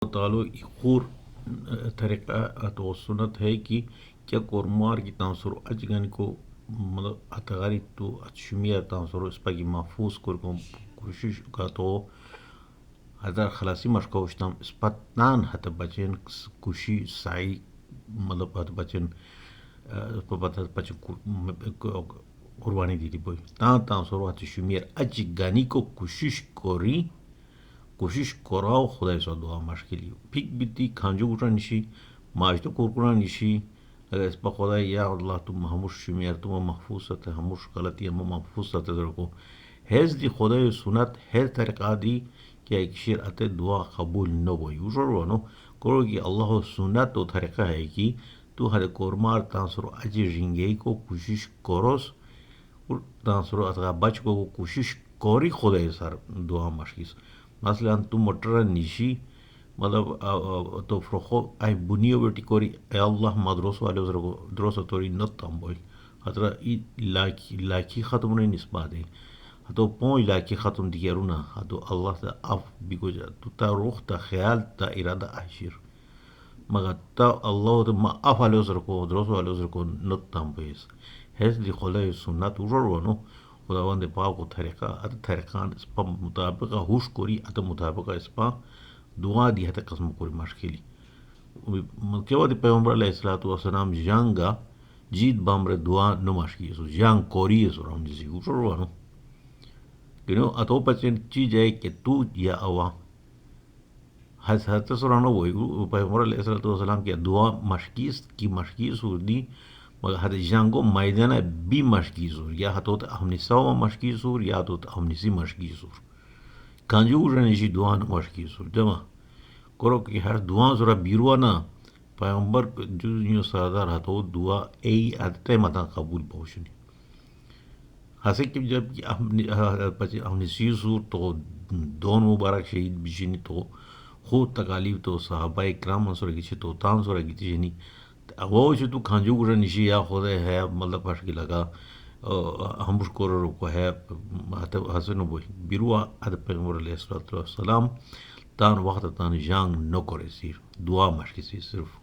تعالی خور طریقہ تو سنت ہے کہ کیا کورمار کی تانسر اجگن کو مطلب اتغاری تو شمیہ تانسر اس پاکی محفوظ کو کوشش کا تو ہزار خلاصی مشکوشتم اس پتنان حت بچن کشی سائی مطلب حت بچن پتہ بچن قربانی دی بوئی تان سر حت شمیر اجگانی کو کوشش کراو خدای سو دعا مشکلی پھک بیتی کھانجو گٹا نشی ماج تو کورکرا نشی اگر اس پا خدای یا اللہ تم ہموش شمیر تم محفوظ ستے ہموش غلطی ہم محفوظ ستے در کو حیث دی خدای سنت حیث طریقہ دی کہ ایک شیر اتے دعا قبول نہ ہوئی وشور وانو کرو کہ اللہ سنت تو طریقہ ہے کہ تو ہر کورمار تانسر اجی رنگی کو کوشش کروس تانسر اتغا بچ کو کوشش کوری خدای سر دعا مشکیس مثلا تو مٹر نیشی مطلب تو فرخو ای بنیو بیٹی کوری اے اللہ مدروس والے وزر کو دروس توری نتام بوئی حترا ای لاکی ختم نہیں نسبات ہے تو پون لاکی ختم دیگه رونا تو الله تا اف بگو جا تو تا روح تا خیال تا اراده عشیر مگر تا الله تا ما اف علی وزر کو دروس علی وزر کو نتام بیس حیث دی خلای سنت وزر وانو خداوند پاک کو طریقہ ات طریقان اس پا مطابق ہوش کوری ات مطابق اس پا دعا دی حتی قسم کوری مشکلی کیوا دی پیغمبر علیہ السلام جانگا جید بامر دعا نماشکی سو جانگ کوری سو رام جیسی وزر وانو اتو پچن چیز ہے کہ تو یا اوا حضرت سرانو وہی پیغمبر علیہ السلام کی دعا مشکیس ہو دی مگر حد جانگو میدان بی مشکیس ہو یا ہتوت ہمنی سوا مشکیس ہو یا ہتوت ہمنی سی مشکیس ہو کانجو رنشی دعا مشکیس ہو جمع کرو کہ ہر دعا ذرا بیروانا پیغمبر جو سردار ہتو دعا ای عدت متا قبول پوشنی ہنسے کہ جب ہم نے سور تو دون مبارک شہید بشینی تو خود تکالیف تو صحابہ اکرام منصور گیچے تو تان سورا گیچے جنی وہ تو کھانجو گرا نشی یا خود ہے مطلب پاش کی لگا ہمش کو ہے حسن بوئی بیروا اد پیغمبر علیہ السلام تان وقت تان جانگ نہ کرے صرف دعا مشکی صرف